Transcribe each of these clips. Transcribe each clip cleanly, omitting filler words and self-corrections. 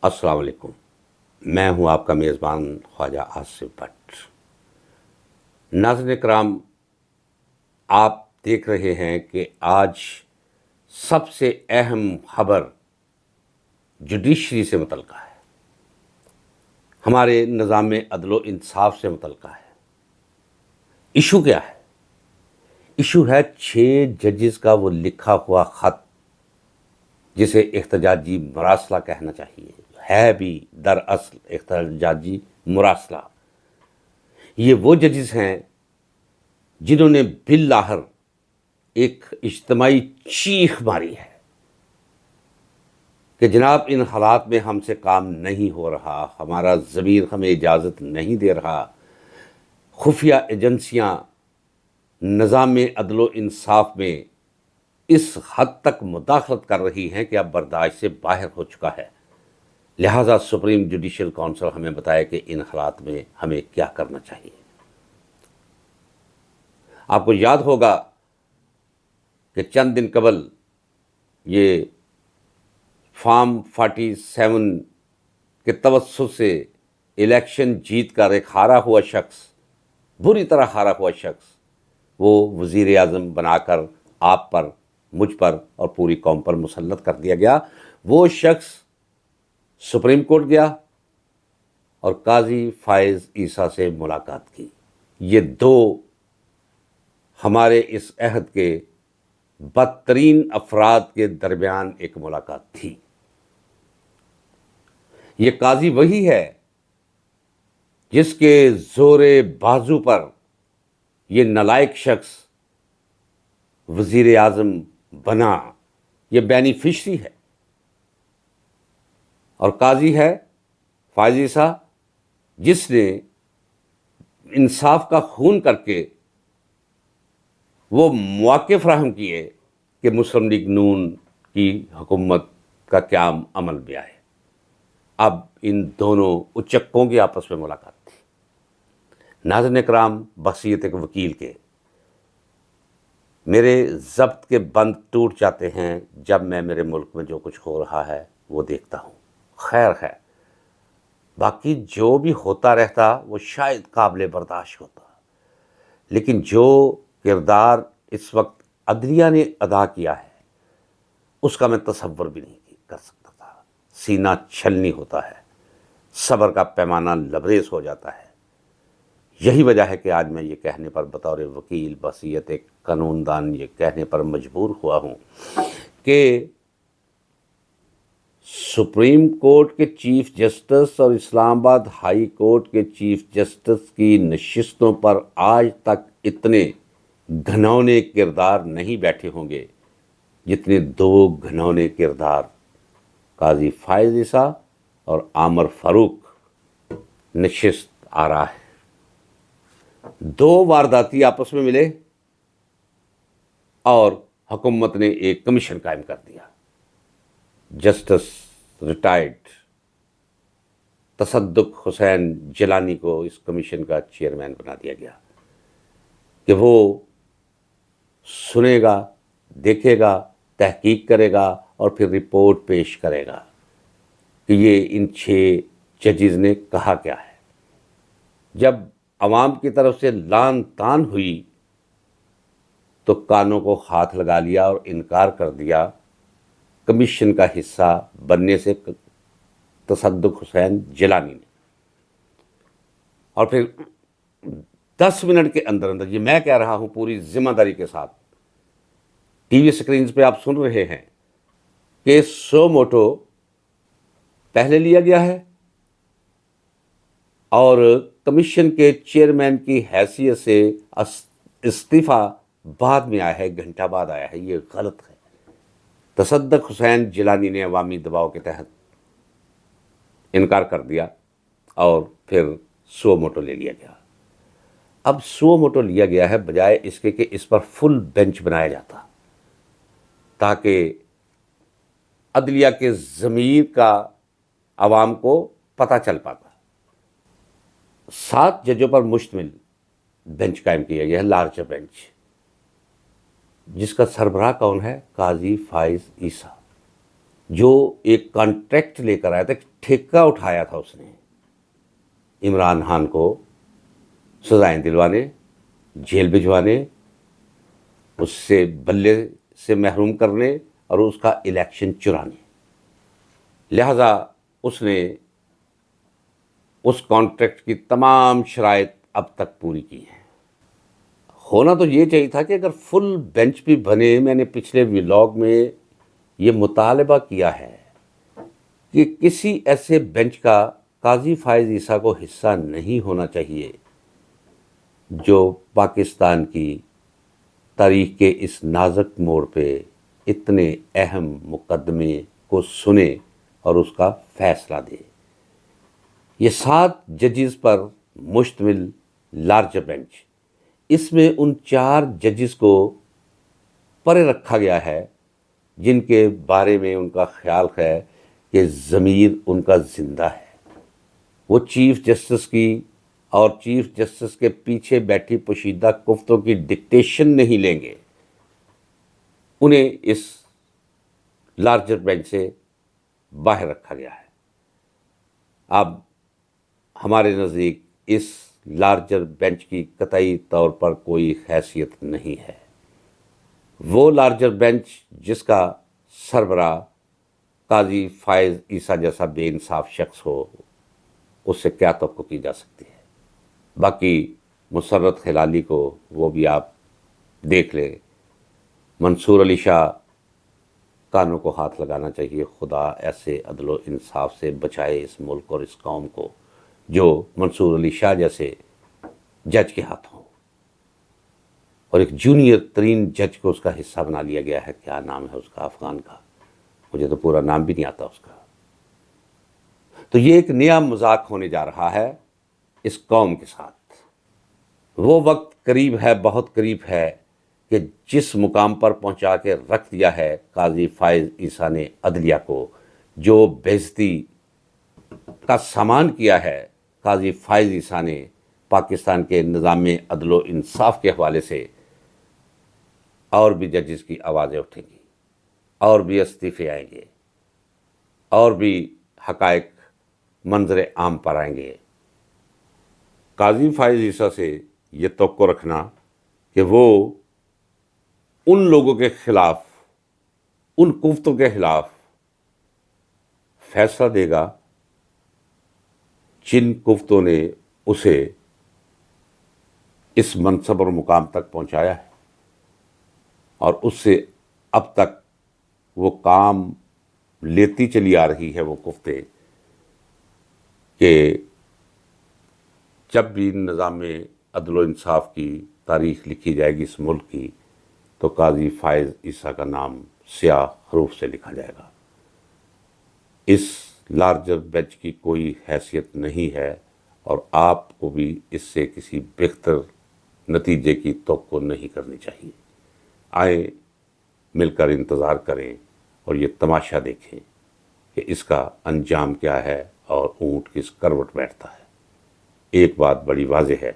السلام علیکم، میں ہوں آپ کا میزبان خواجہ آصف بٹ۔ ناظرین کرام، آپ دیکھ رہے ہیں کہ آج سب سے اہم خبر جوڈیشری سے متعلقہ ہے، ہمارے نظام عدل و انصاف سے متعلقہ ہے۔ ایشو کیا ہے؟ ایشو ہے 6 ججز کا وہ لکھا ہوا خط، جسے احتجاجی مراسلہ کہنا چاہیے، ہے بھی دراصل احتجاجی مراسلہ۔ یہ وہ ججز ہیں جنہوں نے بالآخر ایک اجتماعی چیخ ماری ہے کہ جناب ان حالات میں ہم سے کام نہیں ہو رہا، ہمارا ضمیر ہمیں اجازت نہیں دے رہا، خفیہ ایجنسیاں نظام عدل و انصاف میں اس حد تک مداخلت کر رہی ہیں کہ اب برداشت سے باہر ہو چکا ہے، لہٰذا سپریم جوڈیشل کونسل ہمیں بتائے کہ ان حالات میں ہمیں کیا کرنا چاہیے۔ آپ کو یاد ہوگا کہ چند دن قبل یہ فارم 47 کے توسط سے الیکشن جیت کر ایک ہارا ہوا شخص، بری طرح ہارا ہوا شخص، وہ وزیر اعظم بنا کر آپ پر، مجھ پر اور پوری قوم پر مسلط کر دیا گیا۔ وہ شخص سپریم کورٹ گیا اور قاضی فائز عیسیٰ سے ملاقات کی۔ یہ دو ہمارے اس عہد کے بدترین افراد کے درمیان ایک ملاقات تھی۔ یہ قاضی وہی ہے جس کے زور بازو پر یہ نالائق شخص وزیر اعظم بنا، یہ بینیفیشری ہے، اور قاضی ہے فائز عیسیٰ جس نے انصاف کا خون کر کے وہ مواقع فراہم کیے کہ مسلم لیگ نون کی حکومت کا قیام عمل میں آئے۔ اب ان دونوں اچکوں کی آپس میں ملاقات تھی۔ ناظرین اکرام، بحیثیت ایک وکیل کے میرے ضبط کے بند ٹوٹ جاتے ہیں جب میں میرے ملک میں جو کچھ ہو رہا ہے وہ دیکھتا ہوں۔ خیر ہے، باقی جو بھی ہوتا رہتا وہ شاید قابل برداشت ہوتا، لیکن جو کردار اس وقت عدلیہ نے ادا کیا ہے اس کا میں تصور بھی نہیں کر سکتا تھا۔ سینہ چھلنی ہوتا ہے، صبر کا پیمانہ لبریز ہو جاتا ہے۔ یہی وجہ ہے کہ آج میں یہ کہنے پر بطور وکیل، بحیثیت ایک قانون دان، یہ کہنے پر مجبور ہوا ہوں کہ سپریم کورٹ کے چیف جسٹس اور اسلام آباد ہائی کورٹ کے چیف جسٹس کی نشستوں پر آج تک اتنے گھنونے کردار نہیں بیٹھے ہوں گے جتنے 2 گھنونے کردار قاضی فائز عیسیٰ اور عامر فاروق نشست آ رہا ہے۔ 2 وارداتی آپس میں ملے اور حکومت نے ایک کمیشن قائم کر دیا۔ جسٹس ریٹائرڈ تصدق حسین جیلانی کو اس کمیشن کا چیئرمین بنا دیا گیا کہ وہ سنے گا، دیکھے گا، تحقیق کرے گا اور پھر رپورٹ پیش کرے گا کہ یہ ان 6 ججز نے کہا کیا ہے۔ جب عوام کی طرف سے لعن طعن ہوئی تو کانوں کو ہاتھ لگا لیا اور انکار کر دیا کمیشن کا حصہ بننے سے تصدق حسین جیلانی نے۔ اور پھر 10 منٹ کے اندر اندر، یہ میں کہہ رہا ہوں پوری ذمہ داری کے ساتھ، ٹی وی سکرینز پہ آپ سن رہے ہیں کہ سو موٹو پہلے لیا گیا ہے اور کمیشن کے چیئرمین کی حیثیت سے استعفیٰ بعد میں آیا ہے، 1 گھنٹہ بعد آیا ہے۔ یہ غلط ہے۔ تصدق حسین جیلانی نے عوامی دباؤ کے تحت انکار کر دیا اور پھر سو موٹو لے لیا گیا۔ اب سو موٹو لیا گیا ہے بجائے اس کے کہ اس پر فل بینچ بنایا جاتا تاکہ عدلیہ کے ضمیر کا عوام کو پتہ چل پاتا۔ 7 ججوں پر مشتمل بینچ قائم کیا گیا ہے، لارجر بینچ، جس کا سربراہ کون ہے؟ قاضی فائز عیسیٰ، جو ایک کانٹریکٹ لے کر آیا تھا، ایک ٹھیکہ اٹھایا تھا اس نے عمران خان کو سزائیں دلوانے، جیل بھجوانے، اس سے بلے سے محروم کرنے اور اس کا الیکشن چرانے. لہذا اس نے اس کانٹریکٹ کی تمام شرائط اب تک پوری کی ہیں. ہونا تو یہ چاہیے تھا کہ اگر فل بینچ بھی بنے، میں نے پچھلے ولاگ میں یہ مطالبہ کیا ہے کہ کسی ایسے بینچ کا قاضی فائز عیسیٰ کو حصہ نہیں ہونا چاہیے جو پاکستان کی تاریخ کے اس نازک موڑ پہ اتنے اہم مقدمے کو سنے اور اس کا فیصلہ دے. یہ 7 ججز پر مشتمل لارجر بینچ، اس میں ان 4 ججز کو پرے رکھا گیا ہے جن کے بارے میں ان کا خیال ہے کہ ضمیر ان کا زندہ ہے. وہ چیف جسٹس کی اور چیف جسٹس کے پیچھے بیٹھی پوشیدہ کفتوں کی ڈکٹیشن نہیں لیں گے. انہیں اس لارجر بینچ سے باہر رکھا گیا ہے. اب ہمارے نزدیک اس لارجر بینچ کی قطعی طور پر کوئی حیثیت نہیں ہے. وہ لارجر بینچ جس کا سربراہ قاضی فائز عیسیٰ جیسا بے انصاف شخص ہو، اس سے کیا توقع کی جا سکتی ہے. باقی مسرت ہلالی کو وہ بھی آپ دیکھ لیں. منصور علی شاہ کانوں کو ہاتھ لگانا چاہیے. خدا ایسے عدل و انصاف سے بچائے اس ملک اور اس قوم کو جو منصور علی شاہ جیسے جج کے ہاتھ ہوں. اور ایک جونیئر ترین جج کو اس کا حصہ بنا لیا گیا ہے. کیا نام ہے اس کا؟ افغان کا، مجھے تو پورا نام بھی نہیں آتا اس کا. تو یہ ایک نیا مذاق ہونے جا رہا ہے اس قوم کے ساتھ. وہ وقت قریب ہے، بہت قریب ہے کہ جس مقام پر پہنچا کے رکھ دیا ہے قاضی فائز عیسیٰ نے عدلیہ کو، جو بےعزتی کا سامان کیا ہے قاضی فائز عیسیٰ نے پاکستان کے نظام عدل و انصاف کے حوالے سے، اور بھی ججز کی آوازیں اٹھیں گی، اور بھی استعفے آئیں گے، اور بھی حقائق منظر عام پر آئیں گے. قاضی فائز عیسیٰ سے یہ توقع رکھنا کہ وہ ان لوگوں کے خلاف، ان کفتوں کے خلاف فیصلہ دے گا جن کفتوں نے اسے اس منصب اور مقام تک پہنچایا ہے، اور اس سے اب تک وہ کام لیتی چلی آ رہی ہے وہ کفتے کہ جب بھی نظام عدل و انصاف کی تاریخ لکھی جائے گی اس ملک کی، تو قاضی فائز عیسیٰ کا نام سیاہ حروف سے لکھا جائے گا. اس لارجر بینچ کی کوئی حیثیت نہیں ہے، اور آپ کو بھی اس سے کسی بہتر نتیجے کی توقع نہیں کرنی چاہیے. آئیں مل کر انتظار کریں اور یہ تماشا دیکھیں کہ اس کا انجام کیا ہے اور اونٹ کس کروٹ بیٹھتا ہے. ایک بات بڑی واضح ہے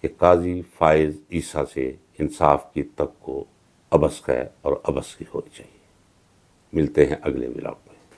کہ قاضی فائز عیسیٰ سے انصاف کی توقع ابس ہے اور ابس کی ہونی چاہیے. ملتے ہیں اگلے ولاگ.